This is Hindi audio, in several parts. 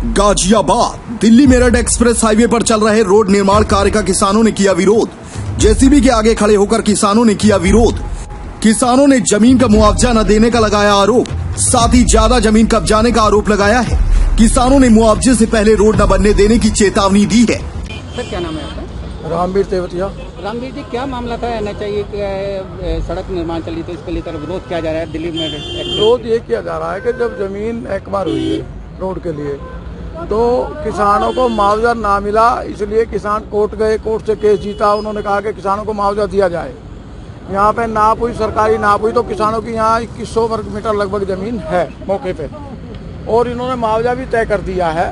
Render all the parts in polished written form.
गाजियाबाद दिल्ली मेरठ एक्सप्रेस हाईवे पर चल रहे रोड निर्माण कार्य का किसानों ने किया विरोध। जेसीबी के आगे खड़े होकर किसानों ने किया विरोध। किसानों ने जमीन का मुआवजा न देने का लगाया आरोप, साथ ही ज्यादा जमीन कब्जाने का आरोप लगाया है। किसानों ने मुआवजे से पहले रोड न बनने देने की चेतावनी दी है। सर क्या नाम है आपका? रामवीर तेवतिया। रामवीर जी, क्या मामला था? NHI सड़क निर्माण चल रही थी, इसको लेकर विरोध किया जा रहा है दिल्ली में। विरोध ये किया जा रहा है कि जब जमीन एक्वायर हुई है रोड के लिए तो किसानों को मुआवजा ना मिला, इसलिए किसान कोर्ट गए, कोर्ट से केस जीता। उन्होंने कहा कि किसानों को मुआवजा दिया जाए। यहाँ पे नाप हुई, सरकारी नाप हुई, तो किसानों की यहाँ 2100 वर्ग मीटर लगभग जमीन है मौके पे, और इन्होंने मुआवजा भी तय कर दिया है।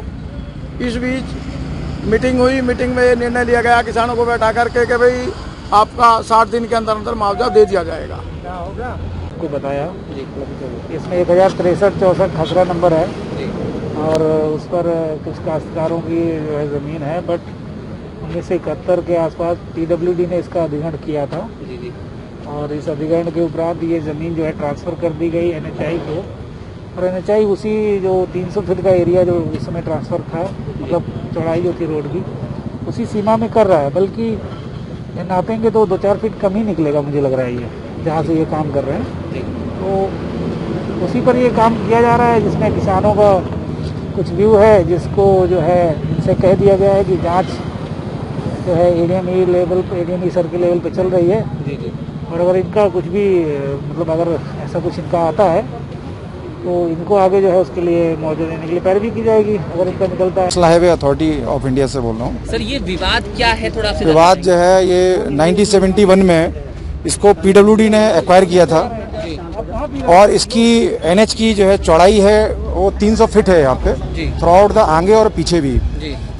इस बीच मीटिंग हुई, मीटिंग में ये निर्णय लिया गया किसानों को बैठा करके कि भाई आपका 60 दिन के अंदर अंदर मुआवजा दे दिया जाएगा। क्या होगा को बताया इसमें 1063-64 खसरा नंबर है और उस पर कुछ काश्तकारों की जो है ज़मीन है, बट 1971 के आसपास PWD ने इसका अधिग्रहण किया था और इस अधिग्रहण के उपरांत ये ज़मीन जो है ट्रांसफ़र कर दी गई NHI को, और NHI उसी जो 300 फीट का एरिया जो इस समय ट्रांसफ़र था, मतलब चौड़ाई जो थी रोड की, उसी सीमा में कर रहा है। बल्कि नापेंगे तो 2-4 फीट कम ही निकलेगा, मुझे लग रहा है ये जहाँ से ये काम कर रहे हैं। तो उसी पर ये काम किया जा रहा है, जिसमें किसानों का कुछ व्यू है, जिसको जो है इनसे कह दिया गया है कि जांच जो है ADME लेवल पे, ADME सर के लेवल पे चल रही है। और अगर इनका कुछ भी मतलब अगर ऐसा कुछ इनका आता है तो इनको आगे जो है उसके लिए मुआवजा देने के लिए पैरवी की जाएगी अगर इनका निकलता है। National highway authority of India से बोल रहा हूँ। सर, ये विवाद क्या है? थोड़ा सा विवाद जो है ये 1971 में इसको PWD ने एक्वायर किया था और इसकी NH की जो है चौड़ाई है वो 300 फीट है यहाँ पे थ्रू आउट द आगे और पीछे भी।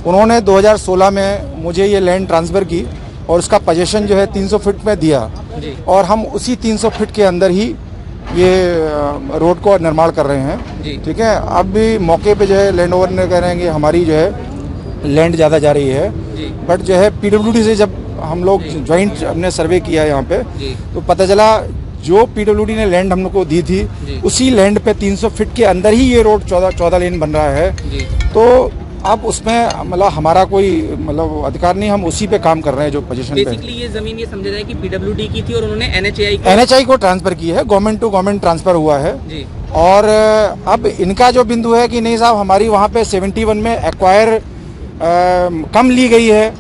उन्होंने 2016 में मुझे ये लैंड ट्रांसफ़र की और उसका पोजीशन जो है 300 फीट में दिया, और हम उसी 300 फीट के अंदर ही ये रोड को निर्माण कर रहे हैं। ठीक है, अब भी मौके पे जो है लैंड ओवर ने कह रहे हैं कि हमारी जो है लैंड ज़्यादा जा रही है, बट जो है PWD से जब हम लोग ज्वाइंट हमने सर्वे किया यहाँ पे तो पता चला जो PWD ने लैंड हम लोग को दी थी उसी लैंड पे 300 फीट के अंदर ही ये रोड 14 लेन बन रहा है। तो अब उसमें मतलब हमारा कोई मतलब अधिकार नहीं, हम उसी पे काम कर रहे हैं जो पोजीशन पे। बेसिकली ये जमीन ये समझा जाए कि PWD की थी और उन्होंने NHI को ट्रांसफर की है, गवर्नमेंट टू गवर्नमेंट ट्रांसफर हुआ है। और अब इनका जो बिंदु है कि नहीं साहब हमारी वहाँ पे 71 में एक्वायर कम ली गई है।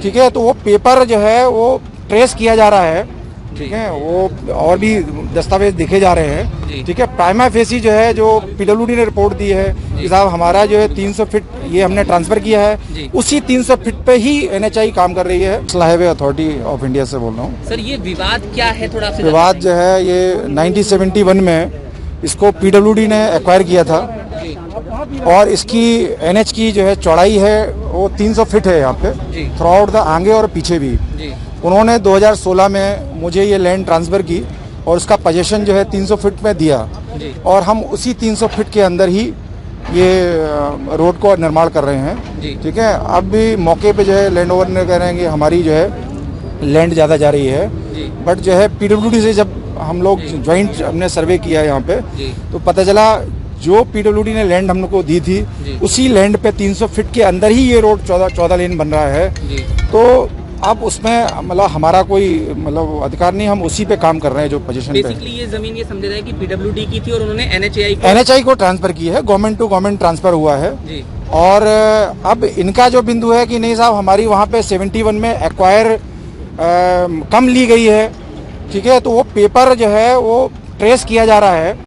ठीक है, तो वो पेपर जो है वो ट्रेस किया जा रहा है। ठीक है, वो और भी दस्तावेज दिखे जा रहे हैं। ठीक है, प्राइमा फेसी जो है जो PWD ने रिपोर्ट दी है कि साहब हमारा जो है 300 फीट ये हमने ट्रांसफर किया है, उसी 300 फीट पे ही NHI काम कर रही है। National highway authority of India से बोल रहा हूँ। सर, ये विवाद क्या है? थोड़ा सा विवाद जो है ये 1971 में इसको PWD ने एक्वायर किया था और इसकी NH की जो है चौड़ाई है वो 300 फीट है यहाँ पे थ्रू आउट द आगे और पीछे भी। उन्होंने 2016 में मुझे ये लैंड ट्रांसफ़र की और उसका पोजीशन जो है 300 फीट में दिया, और हम उसी 300 फीट के अंदर ही ये रोड को निर्माण कर रहे हैं। ठीक है, अब भी मौके पे जो है लैंड ओवर ने कह रहे हैं कि हमारी जो है लैंड ज़्यादा जा रही है, बट जो है PWD से जब हम लोग ज्वाइंट हमने सर्वे किया यहाँ पे तो पता चला जो PWD ने लैंड हम लोग को दी थी उसी लैंड पे 300 फीट के अंदर ही ये रोड 14 लेन बन रहा है। तो अब उसमें मतलब हमारा कोई मतलब अधिकार नहीं, हम उसी पे काम कर रहे हैं जो पोजीशन पे। बेसिकली ये जमीन ये समझा जाए कि PWD की थी और उन्होंने NHI को ट्रांसफर की है, गवर्नमेंट टू गवर्नमेंट ट्रांसफर हुआ है। और अब इनका जो बिंदु है कि नहीं साहब हमारी वहाँ पे 71 में एक्वायर कम ली गई है। ठीक है, तो वो पेपर जो है वो ट्रेस किया जा रहा है।